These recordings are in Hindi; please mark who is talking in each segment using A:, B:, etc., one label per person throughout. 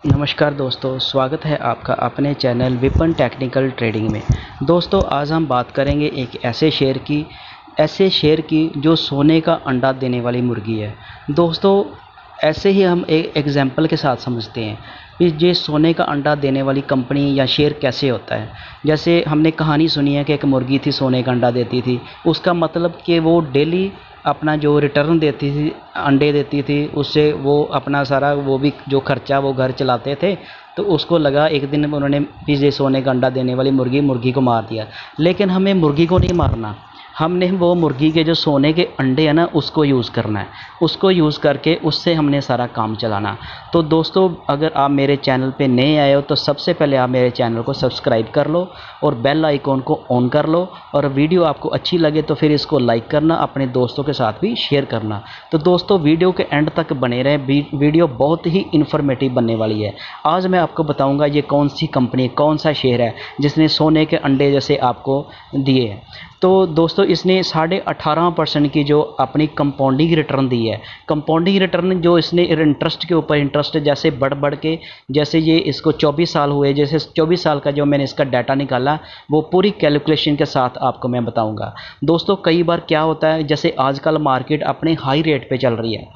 A: नमस्कार दोस्तों, स्वागत है आपका अपने चैनल विपन टेक्निकल ट्रेडिंग में। दोस्तों, आज हम बात करेंगे एक ऐसे शेर की जो सोने का अंडा देने वाली मुर्गी है। दोस्तों, ऐसे ही हम एक एग्जाम्पल के साथ समझते हैं कि ये सोने का अंडा देने वाली कंपनी या शेर कैसे होता है। जैसे हमने कहानी सुनी है कि एक मुर्गी थी, सोने का अंडा देती थी। उसका मतलब कि वो डेली अपना जो रिटर्न देती थी, अंडे देती थी, उससे वो अपना सारा वो भी जो खर्चा वो घर चलाते थे। तो उसको लगा एक दिन उन्होंने भी ये सोने का अंडा देने वाली मुर्गी को मार दिया। लेकिन हमें मुर्गी को नहीं मारना, हमने वो मुर्गी के जो सोने के अंडे हैं ना, उसको यूज़ करना है। उसको यूज़ करके उससे हमने सारा काम चलाना। तो दोस्तों, अगर आप मेरे चैनल पे नए आए हो तो सबसे पहले आप मेरे चैनल को सब्सक्राइब कर लो और बेल आइकॉन को ऑन कर लो। और वीडियो आपको अच्छी लगे तो फिर इसको लाइक करना, अपने दोस्तों के साथ भी शेयर करना। तो दोस्तों, वीडियो के एंड तक बने रहें, वीडियो बहुत ही इन्फॉर्मेटिव बनने वाली है। आज मैं आपको बताऊँगा ये कौन सी कंपनी, कौन सा शेयर है जिसने सोने के अंडे जैसे आपको दिए हैं। तो दोस्तों, इसने 18.5% की जो अपनी कंपाउंडिंग रिटर्न दी है। कंपाउंडिंग रिटर्न जो इसने इंटरेस्ट के ऊपर इंटरेस्ट जैसे बढ़ के, जैसे ये इसको 24 साल हुए, जैसे 24 साल का जो मैंने इसका डाटा निकाला वो पूरी कैलकुलेशन के साथ आपको मैं बताऊंगा। दोस्तों, कई बार क्या होता है, जैसे आजकल मार्केट अपने हाई रेट पे चल रही है,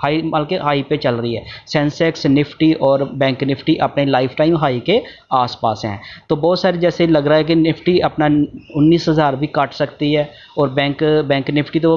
A: हाई पे चल रही है। सेंसेक्स, निफ्टी और बैंक निफ्टी अपने लाइफ टाइम हाई के आसपास हैं। तो बहुत सारे जैसे लग रहा है कि निफ्टी अपना 19,000 भी काट सकती है और बैंक निफ्टी तो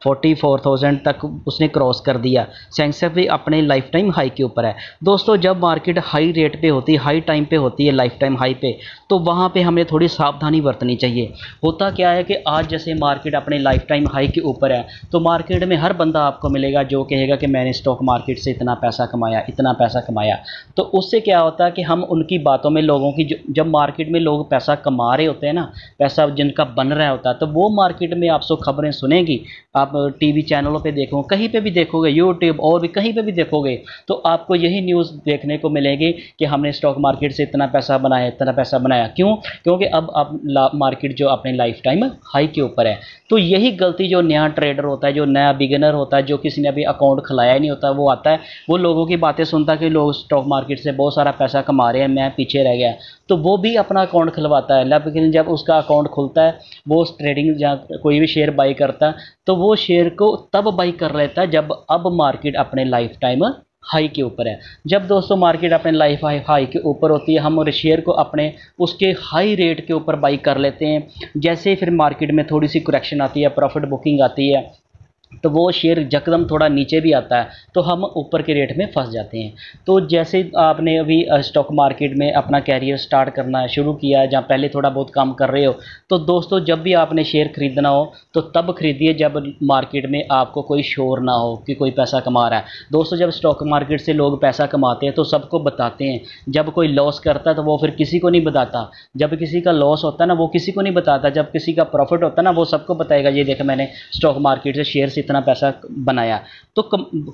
A: 44,000 तक उसने क्रॉस कर दिया। सेंसेक्स भी अपने लाइफ टाइम हाई के ऊपर है। दोस्तों, जब मार्केट हाई रेट पे होती है, हाई टाइम पे होती है, लाइफ टाइम हाई पे, तो वहाँ पे हमें थोड़ी सावधानी बरतनी चाहिए। होता क्या है कि आज जैसे मार्केट अपने लाइफ टाइम हाई के ऊपर है, तो मार्केट में हर बंदा आपको मिलेगा जो कहेगा कि मैंने स्टॉक मार्केट से इतना पैसा कमाया, इतना पैसा कमाया। तो उससे क्या होता है कि हम उनकी बातों में लोगों की, जब मार्केट में लोग पैसा कमा रहे होते हैं ना, पैसा जिनका बन रहा होता है, तो वो मार्केट में आपसे खबरें सुनेगी। आप टीवी चैनलों पे देखो, कहीं पे भी देखोगे, यूट्यूब और भी कहीं पे भी देखोगे, तो आपको यही न्यूज़ देखने को मिलेगी कि हमने स्टॉक मार्केट से इतना पैसा बनाया, इतना पैसा बनाया। क्यों? क्योंकि अब मार्केट जो अपने लाइफ टाइम हाई के ऊपर है। तो यही गलती जो नया ट्रेडर होता है, जो नया बिगिनर होता है, जो किसी ने अभी अकाउंट खुलाया ही नहीं होता, वो आता है, वो लोगों की बातें सुनता है कि लोग स्टॉक मार्केट से बहुत सारा पैसा कमा रहे हैं, मैं पीछे रह गया। तो वो भी अपना अकाउंट खुलवाता है, लेकिन जब उसका अकाउंट खुलता है, वो ट्रेडिंग या कोई भी शेयर बाई करता है, तो वो शेयर को तब बाई कर लेता है जब अब मार्केट अपने लाइफ टाइम हाई के ऊपर है। जब दोस्तों मार्केट अपने लाइफ हाई के ऊपर होती है, हम और शेयर को अपने उसके हाई रेट के ऊपर बाई कर लेते हैं। जैसे फिर मार्केट में थोड़ी सी करेक्शन आती है, प्रॉफिट बुकिंग आती है, तो वो शेयर यकदम थोड़ा नीचे भी आता है, तो हम ऊपर के रेट में फंस जाते हैं। तो जैसे आपने अभी स्टॉक मार्केट में अपना कैरियर स्टार्ट करना शुरू किया, जहाँ पहले थोड़ा बहुत काम कर रहे हो, तो दोस्तों जब भी आपने शेयर खरीदना हो तो तब खरीदिए जब मार्केट में आपको कोई शोर ना हो कि कोई पैसा कमा रहा है। दोस्तों, जब स्टॉक मार्केट से लोग पैसा कमाते हैं तो सबको बताते हैं, जब कोई लॉस करता है तो वो फिर किसी को नहीं बताता। जब किसी का लॉस होता है ना, वो किसी को नहीं बताता। जब किसी का प्रॉफिट होता है ना, वो सबको बताएगा, ये देखा मैंने स्टॉक मार्केट से शेयर इतना पैसा बनाया। तो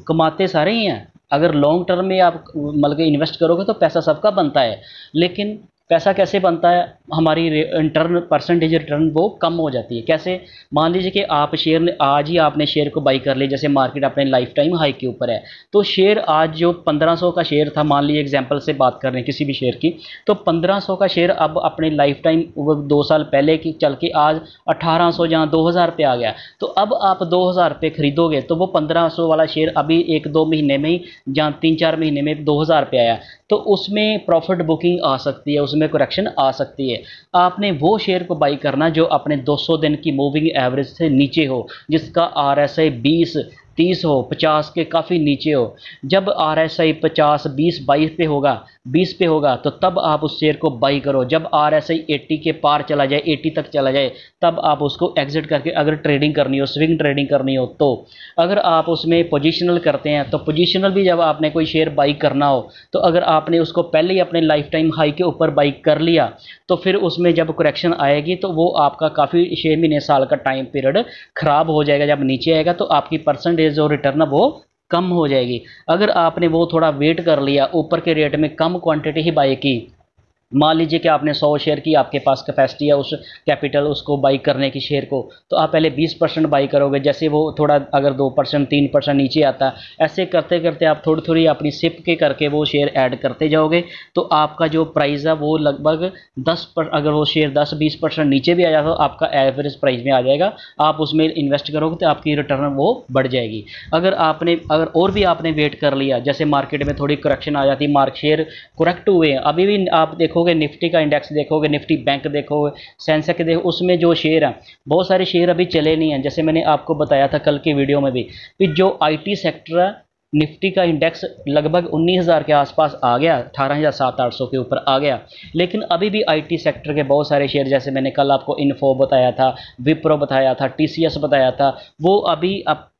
A: कमाते सारे ही हैं। अगर लॉन्ग टर्म में आप मतलब इन्वेस्ट करोगे तो पैसा सबका बनता है, लेकिन पैसा कैसे बनता है, हमारी रिटर्न, परसेंटेज रिटर्न वो कम हो जाती है। कैसे? मान लीजिए कि आप शेयर ने आज ही आपने शेयर को बाई कर लिया, जैसे मार्केट अपने लाइफ टाइम हाई के ऊपर है, तो शेयर आज जो 1500 का शेयर था, मान लीजिए एग्जांपल से बात कर रहे हैं किसी भी शेयर की, तो 1500 का शेयर अब अपने लाइफ टाइम वो 2 साल पहले की चल के आज 1800 जहाँ 2000 पे आ गया। तो अब आप 2000 पे खरीदोगे तो वो 1500 वाला शेयर अभी 1-2 महीने में ही, जहाँ 3-4 महीने में 2000 पे आया, तो उसमें प्रॉफिट बुकिंग आ सकती है, उसमें करेक्शन आ सकती है। आपने वो शेयर को बाई करना जो अपने 200 दिन की मूविंग एवरेज से नीचे हो, जिसका आरएसआई 20, 30 हो, 50 के काफ़ी नीचे हो। जब आरएसआई 50, 20, 22 पे होगा, 20 पे होगा, तो तब आप उस शेयर को बाई करो। जब आरएसआई 80 के पार चला जाए, 80 तक चला जाए, तब आप उसको एग्जिट करके अगर ट्रेडिंग करनी हो, स्विंग ट्रेडिंग करनी हो, तो अगर आप उसमें पोजिशनल करते हैं, तो पोजिशनल भी जब आपने कोई शेयर बाई करना हो, तो अगर आपने उसको पहले ही अपने लाइफ टाइम हाई के ऊपर बाई कर लिया, तो फिर उसमें जब करेक्शन आएगी तो वो आपका काफ़ी 6 महीने, साल का टाइम पीरियड ख़राब हो जाएगा। जब नीचे आएगा तो आपकी परसेंटेज जो रिटर्न है वो कम हो जाएगी। अगर आपने वो थोड़ा वेट कर लिया, ऊपर के रेट में कम क्वांटिटी ही बाई की, मान लीजिए कि आपने 100 शेयर की, आपके पास कैपेसिटी है उस कैपिटल उसको बाई करने की शेयर को, तो आप पहले 20% बाई करोगे। जैसे वो थोड़ा अगर 2% 3% नीचे आता है, ऐसे करते करते आप थोड़ी थोड़ी अपनी सिप के करके वो शेयर ऐड करते जाओगे, तो आपका जो प्राइस है वो लगभग अगर वो शेयर 10-20% नीचे भी आ जाता तो आपका एवरेज प्राइस में आ जाएगा। आप उसमें इन्वेस्ट करोगे तो आपकी रिटर्न वो बढ़ जाएगी। अगर और भी आपने वेट कर लिया, जैसे मार्केट में थोड़ी करेक्शन आ जाती, मार्केट शेयर करेक्ट हुए हैं, अभी भी आप देखोगे निफ्टी का इंडेक्स देखोगे, निफ्टी बैंक देखोगे, सेंसेक्स देखो, उसमें जो शेयर हैं बहुत सारे शेयर अभी चले नहीं हैं। जैसे मैंने आपको बताया था कल की वीडियो में भी कि जो आईटी सेक्टर है, निफ्टी का इंडेक्स लगभग 19,000 के आसपास आ गया, 18,700-800 के ऊपर आ गया, लेकिन अभी भी आईटी सेक्टर के बहुत सारे शेयर, जैसे मैंने कल आपको इन्फो बताया था, विप्रो बताया था, टीसीएस बताया था, वो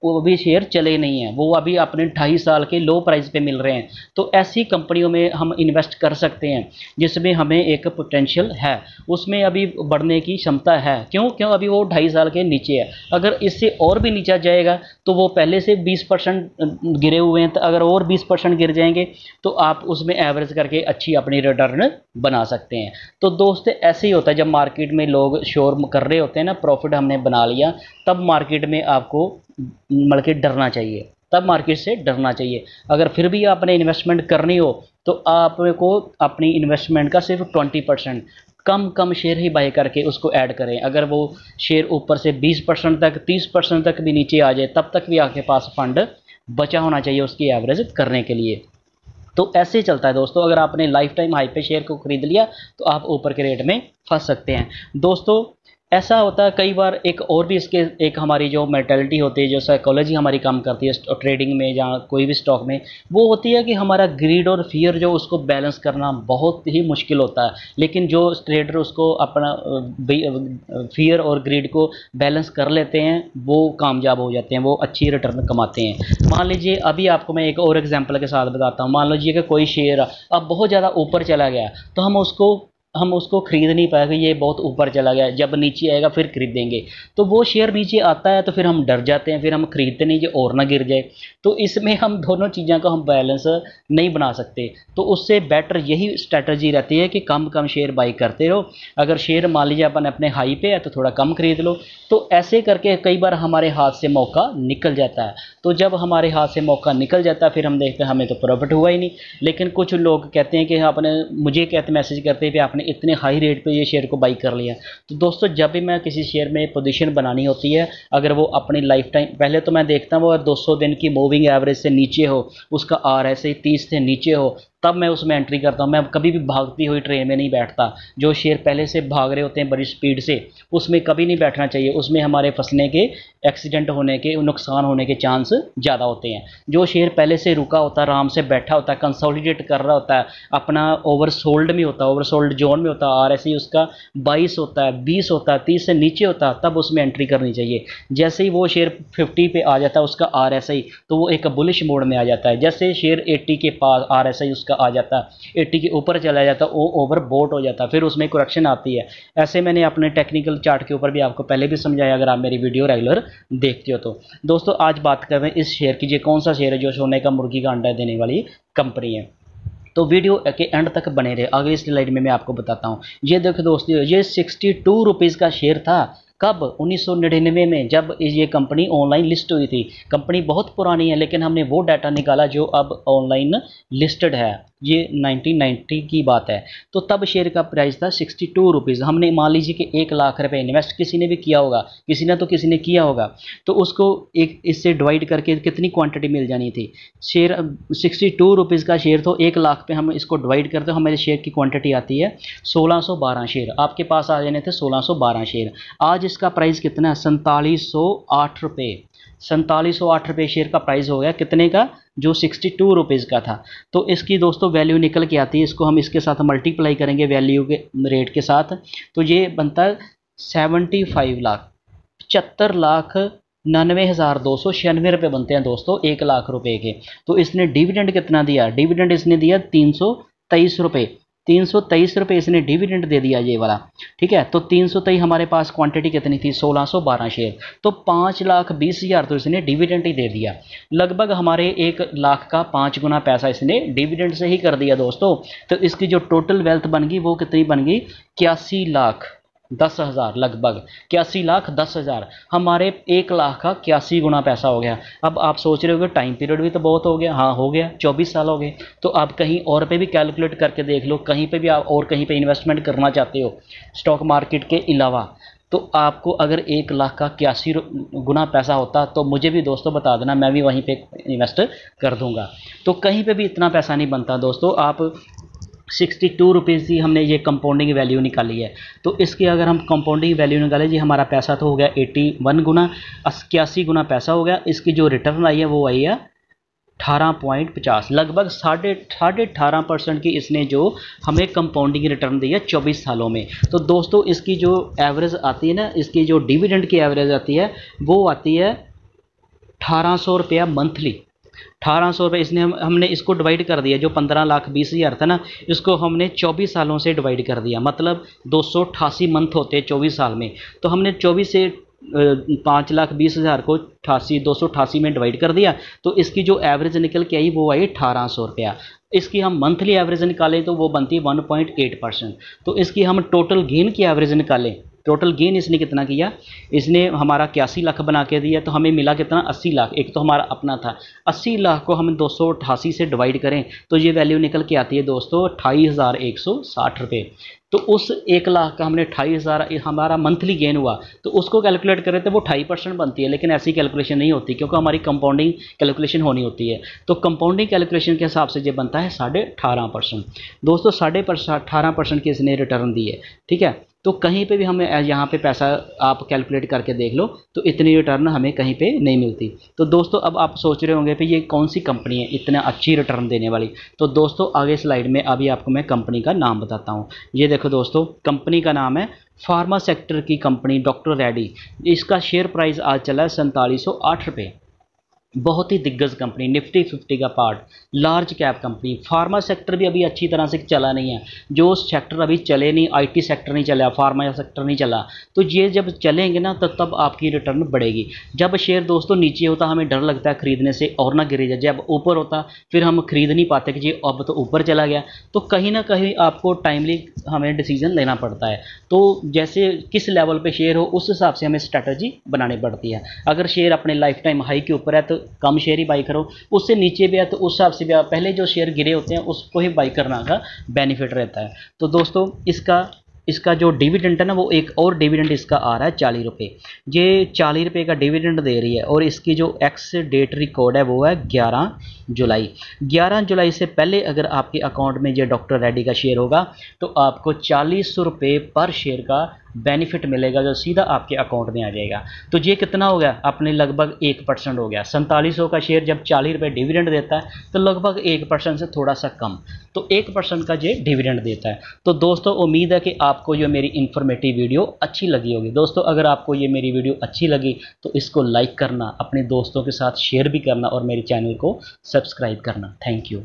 A: अभी शेयर चले नहीं हैं, वो अभी अपने 2.5 साल के लो प्राइस पे मिल रहे हैं। तो ऐसी कंपनियों में हम इन्वेस्ट कर सकते हैं जिसमें हमें एक पोटेंशियल है, उसमें अभी बढ़ने की क्षमता है। क्यों अभी वो 2.5 साल के नीचे है। अगर इससे और भी नीचे जाएगा तो वो पहले से 20% गिरे हुए हैं, तो अगर और 20% गिर जाएंगे तो आप उसमें एवरेज करके अच्छी अपनी रिटर्न बना सकते हैं। तो दोस्त ऐसे ही होता है, जब मार्केट में लोग शोर कर रहे होते हैं ना, प्रॉफिट हमने बना लिया, तब मार्केट में आपको मतलब कि डरना चाहिए, तब मार्केट से डरना चाहिए। अगर फिर भी आपने इन्वेस्टमेंट करनी हो तो आपको अपनी इन्वेस्टमेंट का सिर्फ 20% कम शेयर ही बाय करके उसको ऐड करें। अगर वो शेयर ऊपर से 20% तक 30% तक भी नीचे आ जाए, तब तक भी आपके पास फंड बचा होना चाहिए उसकी एवरेज करने के लिए। तो ऐसे ही चलता है दोस्तों। अगर आपने लाइफ टाइम हाई पे शेयर को खरीद लिया तो आप ऊपर के रेट में फंस सकते हैं दोस्तों। ऐसा होता है कई बार, एक और भी इसके एक हमारी जो मेंटालिटी होती है, जो साइकोलॉजी हमारी काम करती है ट्रेडिंग में या कोई भी स्टॉक में, वो होती है कि हमारा ग्रीड और फियर जो उसको बैलेंस करना बहुत ही मुश्किल होता है। लेकिन जो ट्रेडर उसको अपना फियर और ग्रीड को बैलेंस कर लेते हैं वो कामयाब हो जाते हैं, वो अच्छी रिटर्न कमाते हैं। मान लीजिए अभी आपको मैं एक और एग्जांपल के साथ बताता हूँ। मान लीजिए कि कोई शेयर अब बहुत ज़्यादा ऊपर चला गया, तो हम उसको खरीद नहीं पाएंगे, ये बहुत ऊपर चला गया, जब नीचे आएगा फिर खरीदेंगे। तो वो शेयर नीचे आता है तो फिर हम डर जाते हैं, फिर हम खरीदते नहीं जो और ना गिर जाए। तो इसमें हम दोनों चीज़ों को हम बैलेंस नहीं बना सकते। तो उससे बेटर यही स्ट्रैटेजी रहती है कि कम कम शेयर बाई करते रहो। अगर शेयर मान लीजिए अपन अपने हाई पे है तो थोड़ा कम खरीद लो। तो ऐसे करके कई बार हमारे हाथ से मौका निकल जाता है। तो जब हमारे हाथ से मौका निकल जाता है फिर हम देखते हैं हमें तो प्रॉफिट हुआ ही नहीं। लेकिन कुछ लोग कहते हैं कि आपने मैसेज करते हैं कि आपने इतने हाई रेट पे ये शेयर को बाई कर लिया। तो दोस्तों जब भी मैं किसी शेयर में पोजीशन बनानी होती है, अगर वो अपनी लाइफ टाइम, पहले तो मैं देखता हूँ वो 200 दिन की मूविंग एवरेज से नीचे हो, उसका RSI 30 से नीचे हो, तब मैं उसमें एंट्री करता हूँ। मैं कभी भी भागती हुई ट्रेन में नहीं बैठता। जो शेयर पहले से भाग रहे होते हैं बड़ी स्पीड से, उसमें कभी नहीं बैठना चाहिए। उसमें हमारे फंसने के, एक्सीडेंट होने के, नुकसान होने के चांस ज़्यादा होते हैं। जो शेयर पहले से रुका होता है, आराम से बैठा होता है, कंसोलिडेट कर रहा होता है, अपना ओवरसोल्ड में होता है, ओवरसोल्ड जोन में होता है, RSI उसका 22 होता है, 20 होता है, 30 से नीचे होता है, तब उसमें एंट्री करनी चाहिए। जैसे ही वो शेयर 50 पे आ जाता है उसका RSI, तो वो एक बुलिश मोड में आ जाता है। जैसे शेयर 80 के पास RSI उसका आ जाता है, 80 के ऊपर चला जाता है, वो ओवरबॉट हो जाता है, फिर उसमें करेक्शन आती है। ऐसे मैंने अपने टेक्निकल चार्ट के ऊपर भी आपको पहले भी समझाया, अगर आप मेरी वीडियो रेगुलर देखते हो तो। दोस्तों आज बात कर रहे हैं इस शेयर की, ये कौन सा शेयर है जो सोने का मुर्गी का अंडा देने वाली कंपनी है। तो वीडियो के एंड तक बने रहे, अगली स्लाइड में मैं आपको बताता हूँ। ये देखो दोस्तों, ये 62 रुपीज़ का शेयर था। कब? 1999 में, जब ये कंपनी ऑनलाइन लिस्ट हुई थी। कंपनी बहुत पुरानी है, लेकिन हमने वो डाटा निकाला जो अब ऑनलाइन लिस्टेड है। ये 1990 की बात है। तो तब शेयर का प्राइस था 62 रुपीज़। हमने मान लीजिए कि 1 लाख रुपए इन्वेस्ट किसी ने भी किया होगा, किसी ने किया होगा, तो उसको एक इससे डिवाइड करके कितनी क्वांटिटी मिल जानी थी। शेयर 62 रुपीज़ का शेयर, तो 1 लाख पे हम इसको डिवाइड करते हैं, हमारे शेयर की क्वांटिटी आती है 1612 शेयर। आपके पास आ जाने थे 1612 शेयर। आज इसका प्राइस कितना है? 4708 रुपये। 4708 रुपये शेयर का प्राइस हो गया। कितने का? जो 62 रुपीज़ का था। तो इसकी दोस्तों वैल्यू निकल के आती है, इसको हम इसके साथ मल्टीप्लाई करेंगे वैल्यू के रेट के साथ, तो ये बनता है 75 लाख, 75,99,296 रुपये बनते हैं दोस्तों 1 लाख रुपए के। तो इसने डिविडेंड कितना दिया? डिविडेंड इसने दिया 323 रुपये। ₹323 इसने डिविडेंड दे दिया ये वाला, ठीक है। तो 323 हमारे पास क्वांटिटी कितनी थी, 1612 शेयर, तो 5,20,000 तो इसने डिविडेंड ही दे दिया। लगभग हमारे 1,00,000 का 5 गुना पैसा इसने डिविडेंड से ही कर दिया दोस्तों। तो इसकी जो टोटल वेल्थ बन गई वो कितनी बन गई, 81,10,000, लगभग 81,10,000। हमारे 1,00,000 का 81 गुना पैसा हो गया। अब आप सोच रहे होगे टाइम पीरियड भी तो बहुत हो गया, हाँ हो गया, 24 साल हो गए। तो आप कहीं और पे भी कैलकुलेट करके देख लो, कहीं पे भी आप और कहीं पे इन्वेस्टमेंट करना चाहते हो स्टॉक मार्केट के अलावा, तो आपको अगर 1,00,000 का 81 गुना पैसा होता तो मुझे भी दोस्तों बता देना, मैं भी वहीं पे इन्वेस्ट कर दूंगा। तो कहीं पे भी इतना पैसा नहीं बनता दोस्तों। आप 62 रुपीज़ की हमने ये कंपाउंडिंग वैल्यू निकाली है, तो इसकी अगर हम कंपाउंडिंग वैल्यू निकालें जी, हमारा पैसा तो हो गया 81 गुना, 81 गुना पैसा हो गया। इसकी जो रिटर्न आई है वो आई है 18.50, लगभग 18.5% की इसने जो हमें कंपाउंडिंग रिटर्न दी है 24 सालों में। तो दोस्तों इसकी जो एवरेज आती है ना, इसकी जो डिविडेंड की एवरेज आती है वो आती है 1,800 रुपया मंथली। 1,800 रुपये इसने हमने इसको डिवाइड कर दिया, जो 15,20,000 था ना, इसको हमने 24 सालों से डिवाइड कर दिया, मतलब 288 मंथ होते हैं 24 साल में। तो हमने 24 से 5,20,000 को 288 में डिवाइड कर दिया, तो इसकी जो एवरेज निकल के आई वो आई 1,800 रुपया। इसकी हम मंथली एवरेज निकालें तो वो बनती है 1.8%। तो इसकी हम टोटल गेन की एवरेज निकालें, टोटल गेन इसने कितना किया, इसने हमारा 81 लाख बना के दिया, तो हमें मिला कितना, 80 लाख। एक तो हमारा अपना था, 80 लाख को हम 288 से डिवाइड करें तो ये वैल्यू निकल के आती है दोस्तों 28,160 रुपये। तो उस 1,00,000 का हमने 28,000 हमारा मंथली गेन हुआ, तो उसको कैलकुलेट करें तो वो 2.5% बनती है। लेकिन ऐसी कैलकुलेशन नहीं होती, क्योंकि हमारी कंपाउंडिंग कैलकुलेशन होनी होती है। तो कंपाउंडिंग कैलकुलेशन के हिसाब से ये बनता है 18.5%। दोस्तों 18.5% की इसने रिटर्न दी है, ठीक है। तो कहीं पे भी हमें यहाँ पे पैसा आप कैलकुलेट करके देख लो तो इतनी रिटर्न हमें कहीं पे नहीं मिलती। तो दोस्तों अब आप सोच रहे होंगे कि ये कौन सी कंपनी है इतना अच्छी रिटर्न देने वाली। तो दोस्तों आगे स्लाइड में अभी आपको मैं कंपनी का नाम बताता हूँ। ये देखो दोस्तों, कंपनी का नाम है फार्मा सेक्टर की कंपनी डॉक्टर रेड्डी। इसका शेयर प्राइस आज चला है 4708 रुपये। बहुत ही दिग्गज कंपनी, निफ्टी 50 का part, large cap company. Pharma sector भी अभी अच्छी तरह से चला नहीं है, जो सेक्टर अभी चले नहीं, आईटी सेक्टर नहीं चला, फार्मा सेक्टर नहीं चला, तो ये जब चलेंगे ना तो तब आपकी रिटर्न बढ़ेगी। जब शेयर दोस्तों नीचे होता हमें डर लगता है खरीदने से और ना गिरे जाए, जब ऊपर होता फिर हम खरीद नहीं पाते कि जी अब तो ऊपर चला गया। तो कहीं ना कहीं आपको टाइमली हमें डिसीजन लेना पड़ता है। तो जैसे किस लेवल पे शेयर हो उस हिसाब से हमें स्ट्रैटेजी बनानी पड़ती है। अगर शेयर अपने लाइफ टाइम हाई के ऊपर है तो कम शेयर ही बाई करो, उससे नीचे भी है तो उस हिसाब से भी आप पहले जो शेयर गिरे होते हैं उसको ही बाई करना का बेनिफिट रहता है। तो दोस्तों इसका जो डिविडेंड है ना, वो एक और डिविडेंड इसका आ रहा है 40 रुपये। ये 40 रुपये का डिविडेंड दे रही है, और इसकी जो एक्स डेट रिकॉर्ड है वो है 11 जुलाई। 11 जुलाई से पहले अगर आपके अकाउंट में ये डॉक्टर रेड्डी का शेयर होगा तो आपको 40 रुपये पर शेयर का बेनिफिट मिलेगा, जो सीधा आपके अकाउंट में आ जाएगा। तो ये कितना हो गया, अपने लगभग 1% हो गया। 4700 का शेयर जब 40 रुपये डिविडेंड देता है तो लगभग 1% से थोड़ा सा कम, तो 1% का ये डिविडेंड देता है। तो दोस्तों उम्मीद है कि आपको ये मेरी इन्फॉर्मेटिव वीडियो अच्छी लगी होगी। दोस्तों अगर आपको ये मेरी वीडियो अच्छी लगी तो इसको लाइक करना, अपने दोस्तों के साथ शेयर भी करना और मेरे चैनल को सब्सक्राइब करना। Thank you.